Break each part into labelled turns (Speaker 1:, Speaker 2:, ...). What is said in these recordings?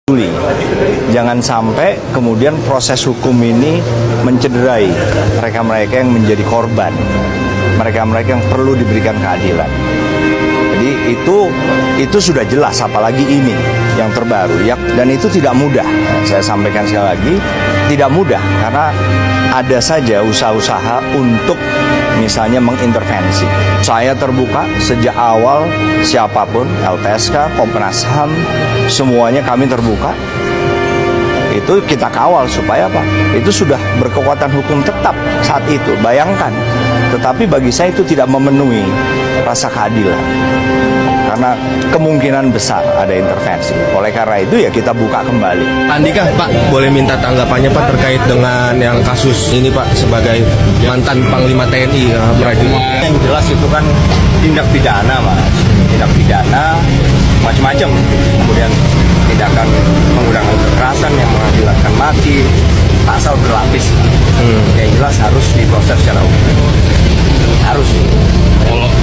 Speaker 1: peduli. Jangan sampai kemudian proses hukum ini mencederai mereka-mereka yang menjadi korban, mereka-mereka yang perlu diberikan keadilan. Jadi itu sudah jelas, apalagi ini yang terbaru ya, dan itu tidak mudah. Saya sampaikan sekali lagi, tidak mudah karena ada saja usaha-usaha untuk misalnya mengintervensi. Saya terbuka sejak awal, siapapun, LPSK, Komnas HAM, semuanya kami terbuka. Itu kita kawal supaya apa? Itu sudah berkekuatan hukum tetap saat itu, bayangkan. Tetapi bagi saya itu tidak memenuhi rasa keadilan. Karena kemungkinan besar ada intervensi. Oleh karena itu ya kita buka kembali.
Speaker 2: Andika, Pak, boleh minta tanggapannya Pak terkait dengan yang kasus ini Pak sebagai mantan Panglima TNI
Speaker 1: Yang jelas itu kan tindak pidana, Mas. Tindak pidana macam-macam. Kemudian tindakan menggunakan kekerasan yang mengakibatkan mati, pasal berlapis. Yang jelas harus diproses secara hukum. Harus.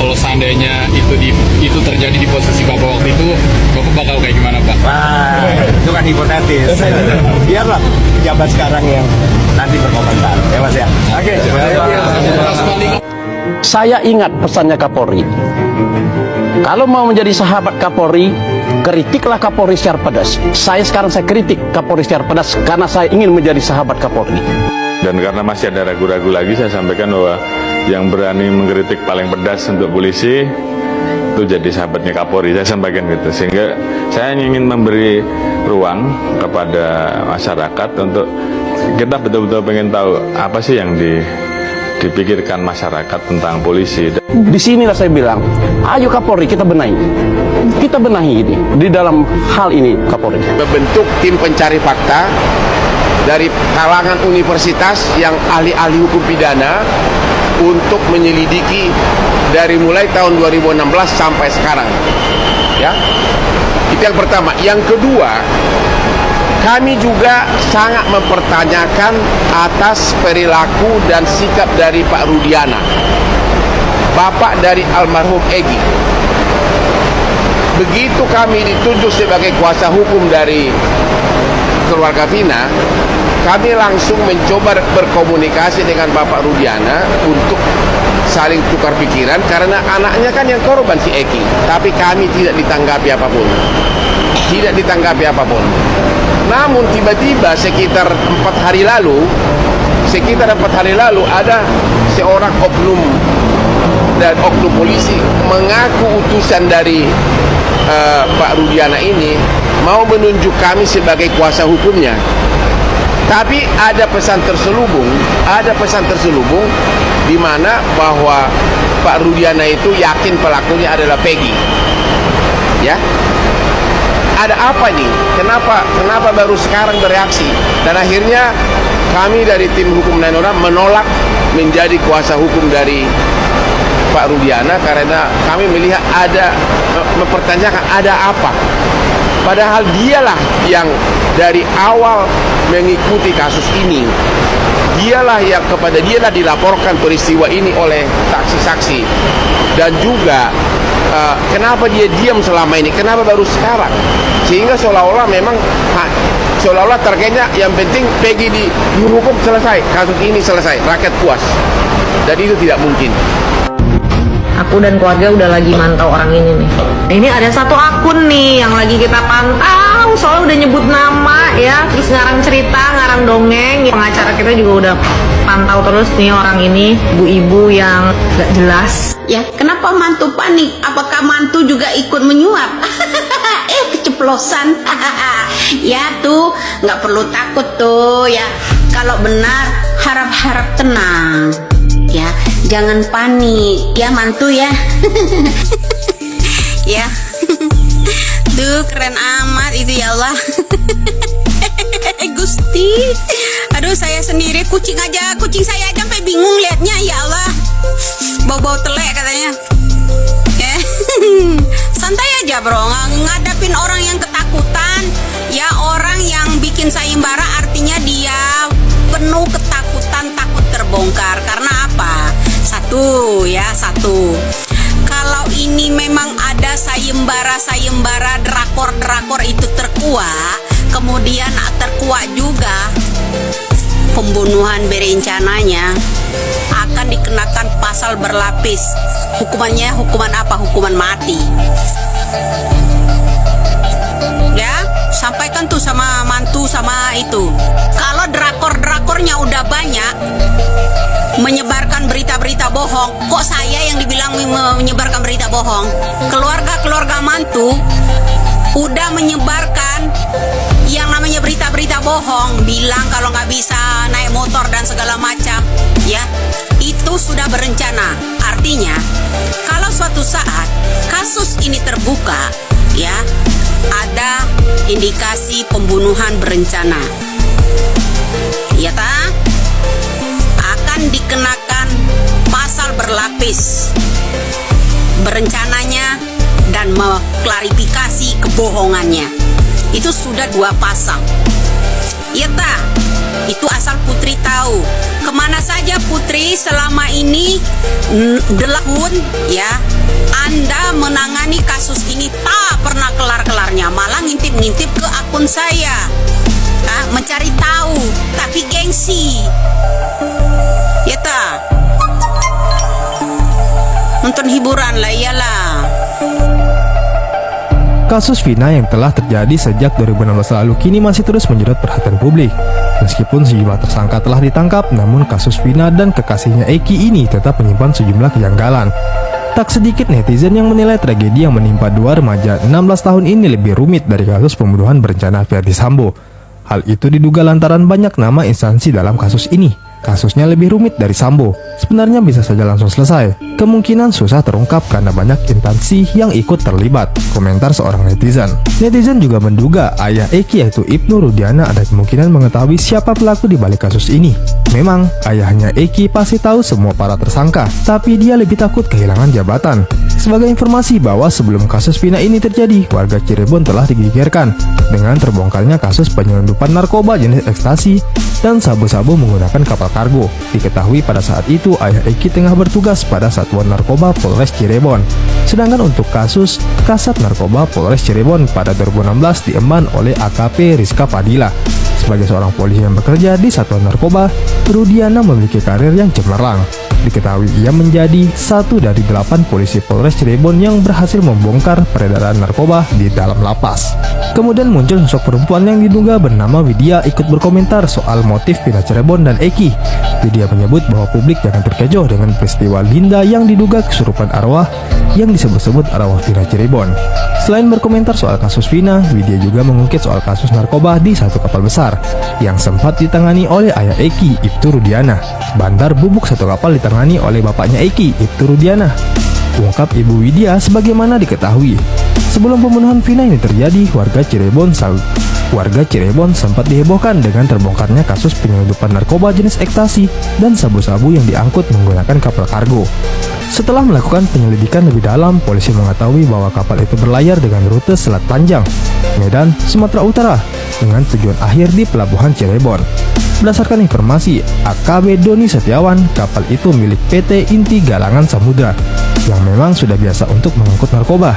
Speaker 3: Kalau seandainya itu terjadi di posisi Bapak waktu itu, Bapak bakal kayak gimana, Pak?
Speaker 1: Wah, itu kan hipotetis. Biarlah pejabat sekarang yang nanti berkomentar. Ya, Mas ya. Oke.
Speaker 4: Saya ingat pesannya Kapolri. Kalau mau menjadi sahabat Kapolri, kritiklah Kapolri secara pedas. Saya kritik Kapolri secara pedas karena saya ingin menjadi sahabat Kapolri.
Speaker 5: Dan karena masih ada ragu-ragu lagi, saya sampaikan bahwa yang berani mengkritik paling pedas untuk polisi itu jadi sahabatnya Kapolri. Saya sampaikan gitu, sehingga saya ingin memberi ruang kepada masyarakat untuk kita betul-betul pengen tahu apa sih yang dipikirkan masyarakat tentang polisi.
Speaker 4: Disinilah saya bilang, ayo Kapolri kita benahi ini di dalam hal ini Kapolri.
Speaker 6: Membentuk tim pencari fakta dari kalangan universitas yang ahli-ahli hukum pidana untuk menyelidiki dari mulai tahun 2016 sampai sekarang. Ya, itu yang pertama. Yang kedua, kami juga sangat mempertanyakan atas perilaku dan sikap dari Pak Rudiana, bapak dari almarhum Egy. Begitu kami ditunjuk sebagai kuasa hukum dari keluarga Vina, kami langsung mencoba berkomunikasi dengan Bapak Rudiana untuk saling tukar pikiran, karena anaknya kan yang korban si Eki, tapi kami tidak ditanggapi apapun. Namun tiba-tiba sekitar 4 hari lalu ada seorang oknum polisi mengaku utusan dari Pak Rudiana ini mau menunjuk kami sebagai kuasa hukumnya. Tapi ada pesan terselubung di mana bahwa Pak Rudiana itu yakin pelakunya adalah Peggy. Ya. Ada apa nih? Kenapa baru sekarang bereaksi? Dan akhirnya kami dari tim hukum Nainora menolak menjadi kuasa hukum dari Pak Rudiana karena kami melihat mempertanyakan ada apa. Padahal dialah yang dari awal mengikuti kasus ini. Dialah dilaporkan peristiwa ini oleh saksi-saksi. Dan juga kenapa dia diam selama ini? Kenapa baru sekarang? Sehingga seolah-olah targetnya yang penting Peggy dihukum selesai, kasus ini selesai, rakyat puas. Dan itu tidak mungkin.
Speaker 7: Aku dan keluarga udah lagi mantau orang ini nih. Ini ada satu akun nih yang lagi kita pantau, soalnya udah nyebut nama ya, terus ngarang cerita, ngarang dongeng. Pengacara kita juga udah pantau terus nih orang ini, ibu-ibu yang gak jelas.
Speaker 8: Ya, kenapa mantu panik? Apakah mantu juga ikut menyuap? Keceplosan. Ya tuh, nggak perlu takut tuh ya. Kalau benar, harap-harap tenang. Ya, jangan panik ya mantu ya. Ya. Duh, keren amat itu ya Allah. Gusti. Aduh, saya sendiri kucing saya aja sampai bingung liatnya ya Allah. Bau-bau telek katanya. Ya. Santai aja bro, ngadapin orang yang ketakutan. Ya, orang yang bikin sayembara artinya dia penuh ketakutan, takut terbongkar. Karena apa? Satu, kalau ini memang ada sayembara drakor itu terkuak, kemudian terkuak juga pembunuhan berencananya, akan dikenakan pasal berlapis. Hukumannya hukuman apa? Hukuman mati. Ya, sampaikan tuh sama mantu sama itu. Kalau drakor-drakornya udah banyak menyebarkan berita-berita bohong, kok saya yang dibilang menyebarkan berita bohong? Keluarga-keluarga mantu udah menyebarkan yang namanya berita-berita bohong, bilang kalau nggak bisa naik motor dan segala macam, ya itu sudah berencana. Artinya kalau suatu saat kasus ini terbuka, ya ada indikasi pembunuhan berencana, ya tak, akan dikenakan pasal berlapis berencananya dan mengklarifikasi kebohongannya. Itu sudah 2 pasal. Iya tak? Itu asal Putri tahu. Kemana saja Putri selama ini delahun, ya, Anda menangani kasus ini tak pernah kelar-kelarnya, malah ngintip-ngintip ke akun saya, mencari tahu, tapi gengsi. Ya tak? Nonton hiburan lah, iyalah.
Speaker 9: Kasus Vina yang telah terjadi sejak 2016 lalu kini masih terus menyedot perhatian publik. Meskipun sejumlah tersangka telah ditangkap, namun kasus Vina dan kekasihnya Eki ini tetap menyimpan sejumlah kejanggalan. Tak sedikit netizen yang menilai tragedi yang menimpa 2 remaja 16 tahun ini lebih rumit dari kasus pembunuhan berencana Verdi Sambo. Hal itu diduga lantaran banyak nama instansi dalam kasus ini. Kasusnya lebih rumit dari Sambo. Sebenarnya bisa saja langsung selesai. Kemungkinan susah terungkap karena banyak instansi yang ikut terlibat, komentar seorang netizen. Netizen juga menduga ayah Eki yaitu Ibnu Rudiana ada kemungkinan mengetahui siapa pelaku di balik kasus ini. Memang ayahnya Eki pasti tahu semua para tersangka, tapi dia lebih takut kehilangan jabatan. Sebagai informasi bahwa sebelum kasus Vina ini terjadi, warga Cirebon telah digegerkan dengan terbongkarnya kasus penyelundupan narkoba jenis ekstasi dan sabu-sabu menggunakan kapal kargo. Diketahui pada saat itu ayah Eki tengah bertugas pada Satuan Narkoba Polres Cirebon. Sedangkan untuk kasus Kasat Narkoba Polres Cirebon pada 2016 diemban oleh AKP Rizka Padilla. Sebagai seorang polisi yang bekerja di Satuan Narkoba, Rudiana memiliki karir yang cemerlang. Diketahui ia menjadi 1 dari 8 polisi Polres Cirebon yang berhasil membongkar peredaran narkoba di dalam lapas. Kemudian muncul sosok perempuan yang diduga bernama Widya ikut berkomentar soal motif Vina Cirebon dan Eki. Widya menyebut bahwa publik jangan terkecoh dengan peristiwa Linda yang diduga kesurupan arwah yang disebut-sebut arwah Vina Cirebon. Selain berkomentar soal kasus Vina, Widya juga mengungkit soal kasus narkoba di satu kapal besar yang sempat ditangani oleh ayah Eki, Ibtu Rudiana. Bandar bubuk satu kapal ditangani oleh bapaknya Eki, Ibtu Rudiana. Ungkap Ibu Widya sebagaimana diketahui. Sebelum pembunuhan Vina ini terjadi, warga Cirebon sempat dihebohkan dengan terbongkarnya kasus penyelundupan narkoba jenis ekstasi dan sabu-sabu yang diangkut menggunakan kapal kargo. Setelah melakukan penyelidikan lebih dalam, polisi mengetahui bahwa kapal itu berlayar dengan rute Selat Panjang, Medan, Sumatera Utara, dengan tujuan akhir di Pelabuhan Cirebon. Berdasarkan informasi AKB Doni Setiawan, kapal itu milik PT Inti Galangan Samudra, yang memang sudah biasa untuk mengangkut narkoba.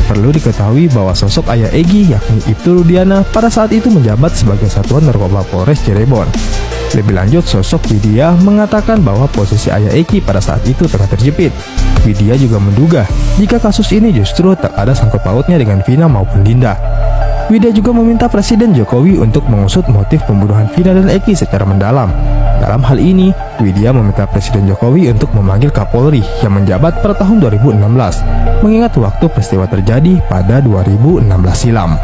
Speaker 9: Perlu diketahui bahwa sosok ayah Egi yakni Ibtu Rudiana pada saat itu menjabat sebagai Satuan Narkoba Polres Cirebon. Lebih lanjut, sosok Widya mengatakan bahwa posisi ayah Eki pada saat itu tengah terjepit. Widya juga menduga jika kasus ini justru tak ada sangkut pautnya dengan Vina maupun Linda. Widya juga meminta Presiden Jokowi untuk mengusut motif pembunuhan Vina dan Eki secara mendalam. Dalam hal ini, Widya meminta Presiden Jokowi untuk memanggil Kapolri yang menjabat pada tahun 2016, mengingat waktu peristiwa terjadi pada 2016 silam.